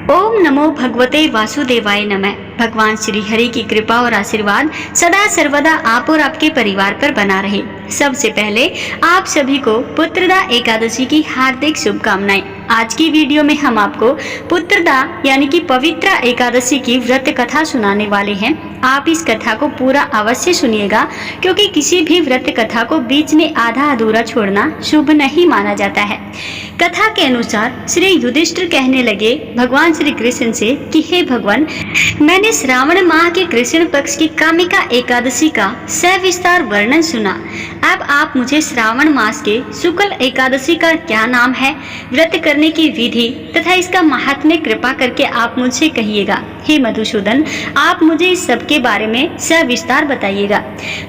ओम नमो भगवते वासुदेवाय नमः। भगवान श्री हरि की कृपा और आशीर्वाद सदा सर्वदा आप और आपके परिवार पर बना रहे। सबसे पहले आप सभी को पुत्रदा एकादशी की हार्दिक शुभकामनाएं। आज की वीडियो में हम आपको पुत्रदा यानी कि पवित्रा एकादशी की व्रत कथा सुनाने वाले हैं। आप इस कथा को पूरा अवश्य सुनिएगा, क्योंकि किसी भी व्रत कथा को बीच में आधा अधूरा छोड़ना शुभ नहीं माना जाता है। कथा के अनुसार श्री युधिष्ठिर कहने लगे भगवान श्री कृष्ण से कि हे भगवान, मैंने श्रावण माह के कृष्ण पक्ष की कामिका एकादशी का सविस्तार वर्णन सुना। अब आप मुझे श्रावण मास के शुक्ल एकादशी का क्या नाम है, व्रत करने की विधि तथा इसका महात्म्य कृपा करके आप मुझसे कहिएगा। हे मधुसूदन, आप मुझे इस सब के बारे में सविस्तार बताइएगा।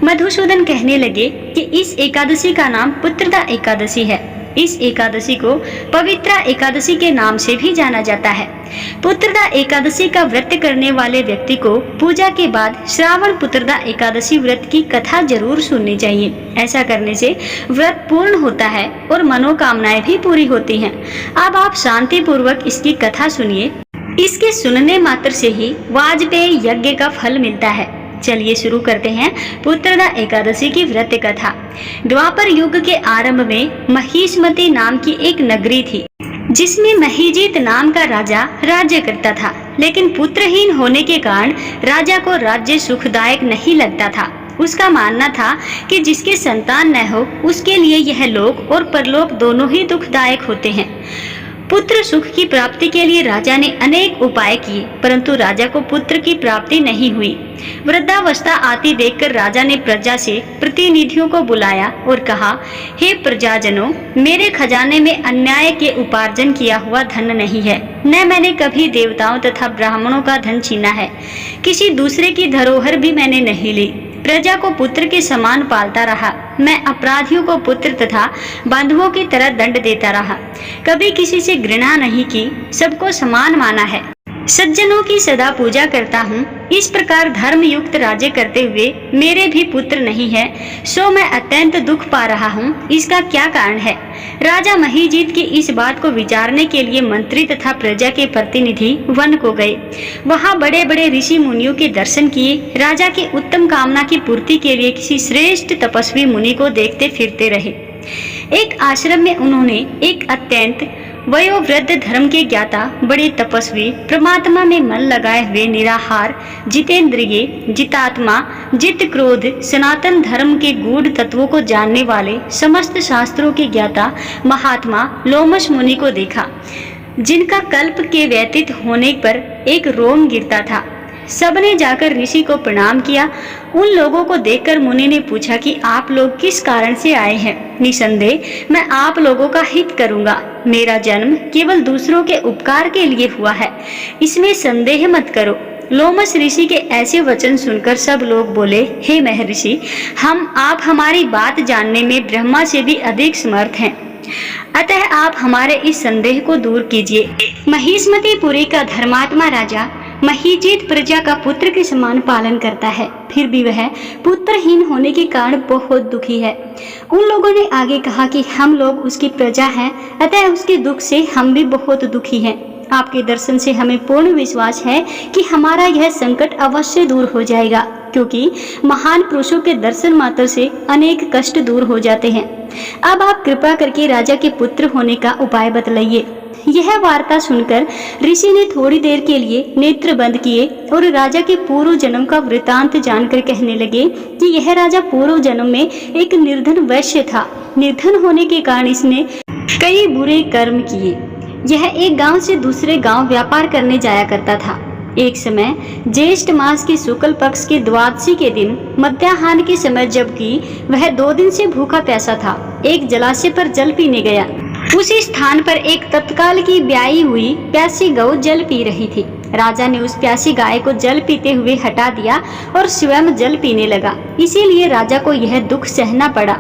मधुसूदन कहने लगे कि इस एकादशी का नाम पुत्रदा एकादशी है। इस एकादशी को पवित्रा एकादशी के नाम से भी जाना जाता है। पुत्रदा एकादशी का व्रत करने वाले व्यक्ति को पूजा के बाद श्रावण पुत्रदा एकादशी व्रत की कथा जरूर सुननी चाहिए। ऐसा करने से व्रत पूर्ण होता है और मनोकामनाएं भी पूरी होती हैं। अब आप शांति पूर्वक इसकी कथा सुनिए। इसके सुनने मात्र से ही वाजपेयी यज्ञ का फल मिलता है। चलिए शुरू करते हैं पुत्रदा एकादशी की व्रत कथा। द्वापर युग के आरंभ में महिष्मती नाम की एक नगरी थी, जिसमें महीजीत नाम का राजा राज्य करता था। लेकिन पुत्रहीन होने के कारण राजा को राज्य सुखदायक नहीं लगता था। उसका मानना था कि जिसके संतान न हो उसके लिए यह लोक और परलोक दोनों ही दुखदायक होते हैं। पुत्र सुख की प्राप्ति के लिए राजा ने अनेक उपाय किए, परंतु राजा को पुत्र की प्राप्ति नहीं हुई। वृद्धावस्था आती देखकर राजा ने प्रजा से प्रतिनिधियों को बुलाया और कहा, हे प्रजाजनों, मेरे खजाने में अन्याय के उपार्जन किया हुआ धन नहीं है, न मैंने कभी देवताओं तथा ब्राह्मणों का धन छीना है। किसी दूसरे की धरोहर भी मैंने नहीं ली। प्रजा को पुत्र के समान पालता रहा। मैं अपराधियों को पुत्र तथा बंधुओं की तरह दंड देता रहा। कभी किसी से घृणा नहीं की, सबको समान माना है। सज्जनों की सदा पूजा करता हूँ। इस प्रकार धर्म युक्त राज्य करते हुए मेरे भी पुत्र नहीं है, सो मैं अत्यंत दुख पा रहा हूँ। इसका क्या कारण है? राजा महीजीत की इस बात को विचारने के लिए मंत्री तथा प्रजा के प्रतिनिधि वन को गए। वहाँ बड़े बड़े ऋषि मुनियों के दर्शन किए। राजा की उत्तम कामना की पूर्ति के लिए किसी श्रेष्ठ तपस्वी मुनि को देखते फिरते रहे। एक आश्रम में उन्होंने एक अत्यंत वयोवृद्ध धर्म के ज्ञाता, बड़े तपस्वी, परमात्मा में मन लगाए हुए निराहार, जितेंद्रिय, जितात्मा, जित क्रोध, सनातन धर्म के गूढ़ तत्वों को जानने वाले, समस्त शास्त्रों के ज्ञाता महात्मा लोमश मुनि को देखा, जिनका कल्प के व्यतीत होने पर एक रोम गिरता था। सबने जाकर ऋषि को प्रणाम किया। उन लोगों को देखकर मुनि ने पूछा कि आप लोग किस कारण से आए हैं? निसंदेह मैं आप लोगों का हित करूंगा। मेरा जन्म केवल दूसरों के उपकार के लिए हुआ है, इसमें संदेह मत करो। लोमश ऋषि के ऐसे वचन सुनकर सब लोग बोले, हे महर्षि, आप हमारी बात जानने में ब्रह्मा से भी अधिक समर्थ हैं, अतः आप हमारे इस संदेह को दूर कीजिए। महिष्मतीपुरी का धर्मात्मा राजा महीजीत प्रजा का पुत्र के समान पालन करता है, फिर भी वह पुत्रहीन होने के कारण बहुत दुखी है। उन लोगों ने आगे कहा कि हम लोग उसकी प्रजा हैं, अतः उसके दुख से हम भी बहुत दुखी हैं। आपके दर्शन से हमें पूर्ण विश्वास है कि हमारा यह संकट अवश्य दूर हो जाएगा, क्योंकि महान पुरुषों के दर्शन मात्र से अनेक कष्ट दूर हो जाते हैं। अब आप कृपा करके राजा के पुत्र होने का उपाय बतलाइए। यह वार्ता सुनकर ऋषि ने थोड़ी देर के लिए नेत्र बंद किए और राजा के पूर्व जन्म का वृतांत जानकर कहने लगे कि यह राजा पूर्व जन्म में एक निर्धन वैश्य था। निर्धन होने के कारण इसने कई बुरे कर्म किए। यह एक गांव से दूसरे गांव व्यापार करने जाया करता था। एक समय ज्येष्ठ मास के शुक्ल पक्ष के द्वादशी के दिन मध्याह्न के समय, जबकि वह 2 दिन से भूखा प्यासा था, एक जलाशय पर जल पीने गया। उसी स्थान पर एक तत्काल की ब्याई हुई प्यासी गौ जल पी रही थी। राजा ने उस प्यासी गाय को जल पीते हुए हटा दिया और स्वयं जल पीने लगा। इसीलिए राजा को यह दुख सहना पड़ा।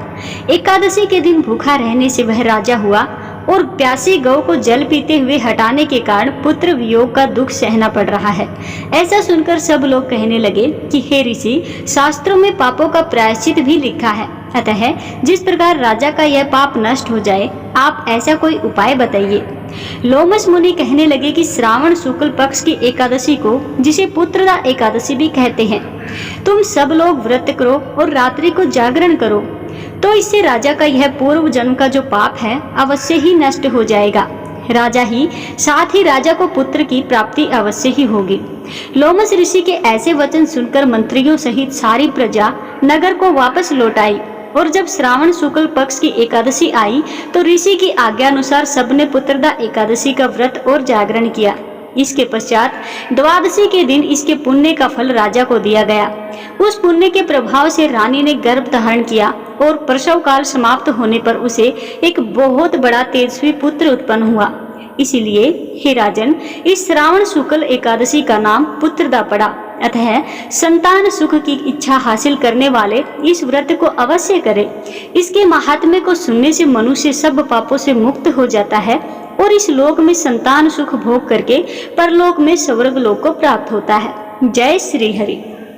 एकादशी के दिन भूखा रहने से वह राजा हुआ और प्यासी गौ को जल पीते हुए हटाने के कारण पुत्र वियोग का दुख सहना पड़ रहा है। ऐसा सुनकर सब लोग कहने लगे कि हे ऋषि, शास्त्रों में पापों का प्रायश्चित भी लिखा है, अतः जिस प्रकार राजा का यह पाप नष्ट हो जाए, आप ऐसा कोई उपाय बताइए। लोमस मुनि कहने लगे कि श्रावण शुक्ल पक्ष की एकादशी को, जिसे पुत्रदा एकादशी भी कहते हैं, तुम सब लोग व्रत करो और रात्रि को जागरण करो, तो इससे राजा का यह पूर्व जन्म का जो पाप है अवश्य ही नष्ट हो जाएगा। साथ ही राजा को पुत्र की प्राप्ति अवश्य ही होगी। लोमस ऋषि के ऐसे वचन सुनकर मंत्रियों सहित सारी प्रजा नगर को वापस लौट आई और जब श्रावण शुक्ल पक्ष की एकादशी आई तो ऋषि की आज्ञा अनुसार सबने पुत्रदा एकादशी का व्रत और जागरण किया। इसके पश्चात द्वादशी के दिन इसके पुण्य का फल राजा को दिया गया। उस पुण्य के प्रभाव से रानी ने गर्भ धारण किया और प्रसव काल समाप्त होने पर उसे एक बहुत बड़ा तेजस्वी पुत्र उत्पन्न हुआ। इसीलिए हे राजन, इस श्रावण शुक्ल एकादशी का नाम पुत्रदा पड़ा। अतः संतान सुख की इच्छा हासिल करने वाले इस व्रत को अवश्य करें। इसके महात्म्य को सुनने से मनुष्य सब पापों से मुक्त हो जाता है और इस लोक में संतान सुख भोग करके परलोक में स्वर्ग लोक को प्राप्त होता है। जय श्री हरि।